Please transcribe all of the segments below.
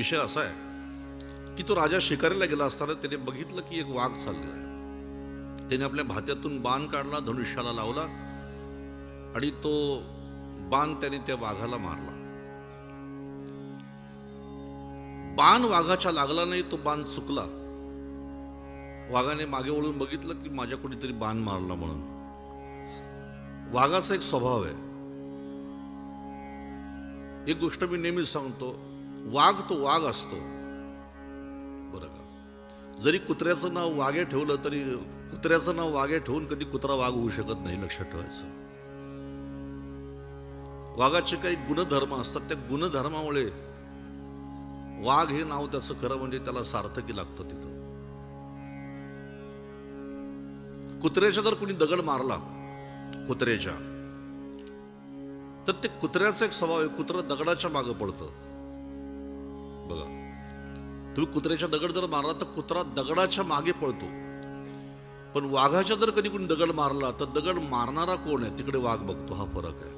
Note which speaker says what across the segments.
Speaker 1: विषय असा आहे की तो राजा शिकारीला गेला असताना त्याने बघितलं की एक वाघ चाललेला आहे. त्याने आपल्या भात्यातून बाण काढला, धनुष्याला लावला आणि तो बाण त्याने त्या वाघाला मारला. बाण वाघाच्या लागला नाही, तो बाण चुकला. वाघाने मागे वळून बघितलं की माझ्या कोणीतरी बाण मारला म्हणून. वाघाचा एक स्वभाव आहे. एक गोष्ट मी नेहमीच सांगतो, वाघ तो वाघ असतो बरं का. जरी कुत्र्याचं नाव वाघे ठेवलं तरी कुत्र्याचं नाव वाघे ठेवून कधी कुत्रा वाघ होऊ शकत नाही, लक्षात ठेवायचं. वाघाचे काही गुणधर्म असतात, त्या गुणधर्मामुळे वाघ हे नाव त्याचं खरं म्हणजे त्याला सार्थकी लागतं. तिथं कुत्र्याच्या जर कोणी दगड मारला कुत्र्याच्या, तर ते कुत्र्याचा एक स्वभाव आहे, कुत्रं दगडाच्या मागं पडतं बघा. तुम्ही कुत्र्याच्या दगड जर मारला तर कुत्रा दगडाच्या मागे पळतो. पण वाघाच्या जर कधी कोणी दगड मारला तर दगड मारणारा कोण आहे तिकडे वाघ बघतो. हा फरक आहे.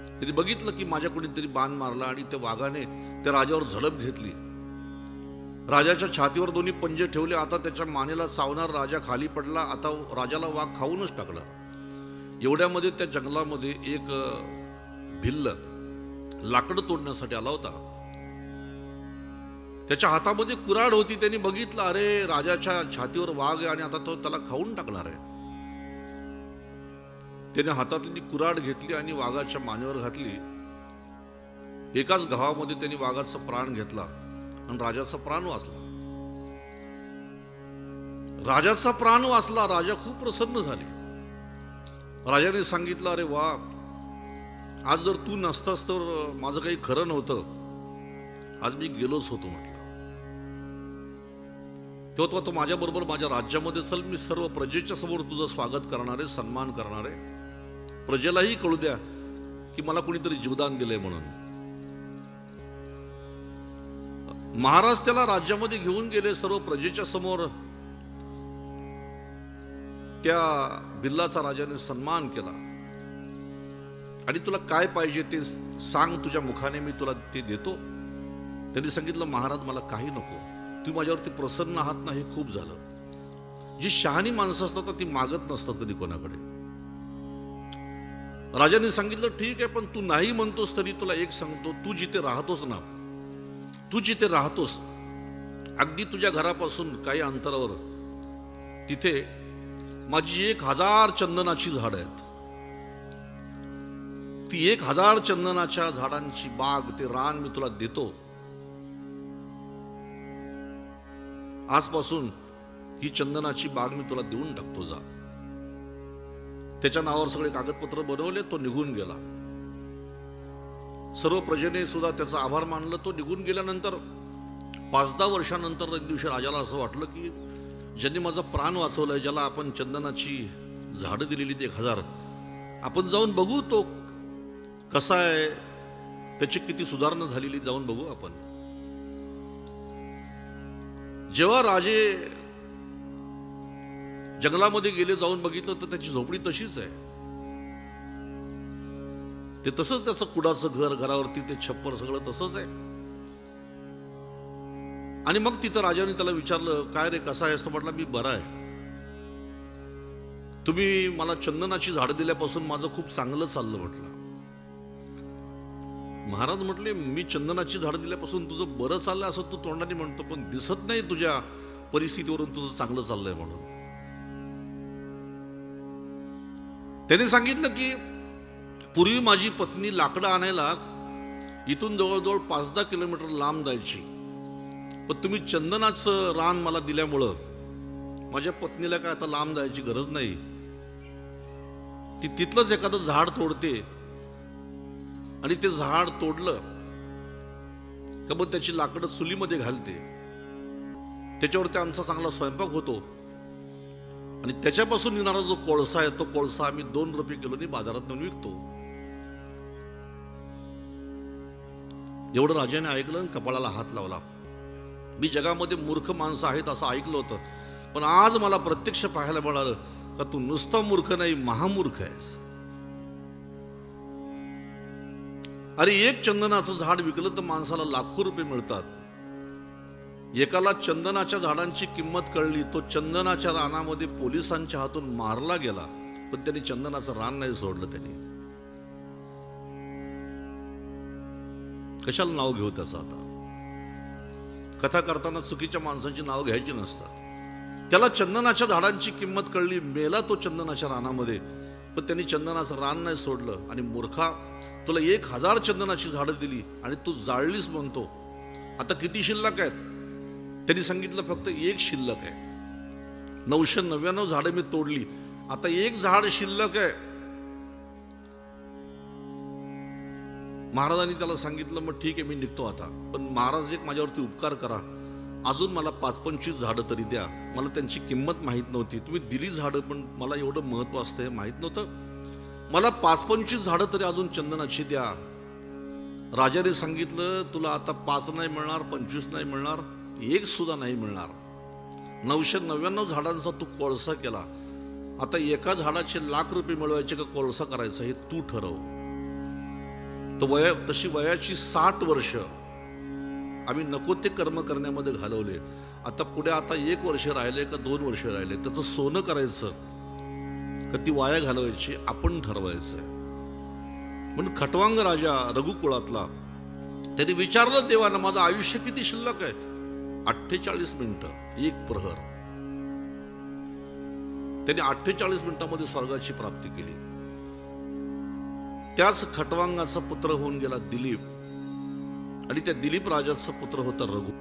Speaker 1: त्यांनी बघितलं की माझ्या कोणीतरी बाण मारला आणि त्या वाघाने त्या राजावर झडप घेतली. राजाच्या छातीवर दोन्ही पंजे ठेवले. आता त्याच्या मानेला चावणार राजा खाली पडला. आता राजाला वाघ खाऊनच टाकला. एवढ्यामध्ये त्या जंगलामध्ये एक भिल्ल लाकडं तोडण्यासाठी आला होता. त्याच्या हातामध्ये कुऱ्हाड होती. त्यांनी बघितलं, अरे राजाच्या छातीवर वाघ आहे आणि आता तो त्याला खाऊन टाकणार आहे. त्याने हातातली कुऱ्हाड घेतली आणि वाघाच्या मानेवर घातली. एकाच घावामध्ये त्यांनी वाघाचा प्राण घेतला आणि राजाचा प्राण वाचला. राजाचा प्राण वाचला. राजा खूप प्रसन्न झाले. राजाने सांगितलं, अरे वा, आज जर तू नसतास तर माझं काही खरं नव्हतं, आज मी गेलोच होतो म्हटलं. तेव्हा तो माझ्या बरोबर माझ्या राज्यामध्ये चल, मी सर्व प्रजेच्या समोर तुझं स्वागत करणार आहे, सन्मान करणार आहे. प्रजेलाही कळू द्या की मला कोणीतरी जीवदान दिलंय म्हणून. महाराज त्याला राज्यामध्ये घेऊन गेले. सर्व प्रजेच्या समोर त्या भिल्लाचा राजाने सन्मान केला. आणि तुला काय पाहिजे ते सांग, तुझ्या मुखाने मी तुला ते देतो. त्यांनी सांगितलं, महाराज मला काही नको, तुम्ही माझ्यावरती प्रसन्न आहात ना, हे खूप झालं. जी शहाणी माणसं असतात ती मागत नसतात कधी कोणाकडे. राजाने सांगितलं, ठीक आहे, पण तू नाही म्हणतोस तरी तुला एक सांगतो, तू जिथे राहतोस ना, तू जिथे राहतोस अगदी तुझ्या घरापासून काही अंतरावर तिथे माझी 1000 चंदनाची झाडं आहेत. ती 1000 चंदनाच्या झाडांची बाग, ते रान मी तुला देतो. आजपासून ही चंदनाची बाग मी तुला देऊन टाकतो, जा. त्याच्या नावावर सगळे कागदपत्र बनवले. तो निघून गेला. सर्व प्रजेने सुद्धा त्याचा आभार मानलं. तो निघून गेल्यानंतर 5-10 वर्षानंतर एक दिवशी राजाला असं वाटलं की ज्यांनी माझा प्राण वाचवलाय, ज्याला आपण चंदनाची झाडं दिलेली 1000, आपण जाऊन बघू तो कसा आहे, त्याची किती सुधारणा झालेली, जाऊन बघू आपण. जेव्हा राजे जंगलामध्ये गेले, जाऊन बघितलं तर त्याची झोपडी तशीच आहे. ते तसंच, त्याचं कुडाचं घर, घरावरती ते छप्पर सगळं तसंच आहे. आणि मग तिथं राजाने त्याला विचारलं, काय रे कसा आहेस? तो म्हटला, मी बरा आहे. तुम्ही मला चंदनाची झाडं दिल्यापासून माझं खूप चांगलं चाललं म्हटलं. महाराज म्हटले, मी चंदनाची झाडं दिल्यापासून तुझं बरं चाललंय असं तू तोंडाने म्हणतो, पण दिसत नाही तुझ्या परिस्थितीवरून तुझं चांगलं चाललंय म्हणून. त्याने सांगितलं की पूर्वी माझी पत्नी लाकडं आणायला इथून जवळजवळ 5-10 किलोमीटर लांब जायची, पण तुम्ही चंदनाचं रान मला दिल्यामुळं माझ्या पत्नीला काय आता लांब जायची गरज नाही. ती तिथलंच एखादं झाड तोडते आणि ते झाड तोडलं का मग त्याची लाकडं चुलीमध्ये घालते. त्याच्यावरती आमचा चांगला स्वयंपाक होतो आणि त्याच्यापासून येणारा जो कोळसा आहे, तो कोळसा आम्ही 2 रुपये किलोनी बाजारात नेऊन विकतो. एवढं राजाने ऐकलं आणि कपाळाला हात लावला. मी जगामध्ये मूर्ख माणसं आहेत असं ऐकलं होतं, पण आज मला प्रत्यक्ष पाहायला मिळालं का तू नुसता मूर्ख नाही, महामूर्ख आहेस. अरे एक चंदनाचं झाड विकलं तर माणसाला लाखो रुपये मिळतात. एकाला चंदनाच्या झाडांची किंमत कळली, तो चंदनाच्या रानामध्ये पोलिसांच्या हातून मारला गेला, पण त्यांनी चंदनाचं रान नाही सोडलं. त्यांनी कशाला नाव घेऊ त्याचं? आता कथा करताना चुकीच्या माणसांची नाव घ्यायची नसतात. त्याला चंदनाच्या झाडांची किंमत कळली, मेला तो चंदनाच्या रानामध्ये, पण त्यांनी चंदनाचं रान नाही सोडलं. आणि मूर्खा, तुला 1000 चंदनाची झाडं दिली आणि तू जाळलीस म्हणतो. आता किती शिल्लक आहेत? त्यांनी सांगितलं फक्त एक शिल्लक आहे. 999 झाडं मी तोडली, आता एक झाड शिल्लक आहे. महाराजांनी त्याला सांगितलं, मग ठीक आहे, मी निघतो आता, पण महाराज एक माझ्यावरती उपकार करा, अजून मला 5-25 झाडं तरी द्या. मला त्यांची किंमत माहीत नव्हती, तुम्ही दिली झाडं, पण मला एवढं महत्व असतं हे माहीत नव्हतं. मला 5-25 झाडं तरी अजून चंदनाची द्या. राजाने सांगितलं, तुला आता 5 नाही मिळणार, 25 नाही मिळणार, 1 सुद्धा नाही मिळणार. 999 झाडांचा तू कोळसा केला, आता एका झाडाचे लाख रुपये मिळवायचे का कोळसा करायचा हे तू ठरव. तर तशी वयाची 60 वर्ष आम्ही नको ते कर्म करण्यामध्ये घालवले. आता पुढे 1 वर्ष राहिले का 2 वर्ष राहिले, त्याचं सोनं करायचं का ती वाया घालवायची आपण ठरवायचं. म्हणून खटवांग राजा रघुकुळातला, त्यांनी विचारलं देवाला, माझं आयुष्य किती शिल्लक आहे? 48 मिनिटं, 1 प्रहर. त्यांनी 48 मिनिटांमध्ये स्वर्गाची प्राप्ती केली. त्याच खटवांगाचा पुत्र होऊन गेला दिलीप, आणि त्या दिलीप राजाचा पुत्र होता रघु.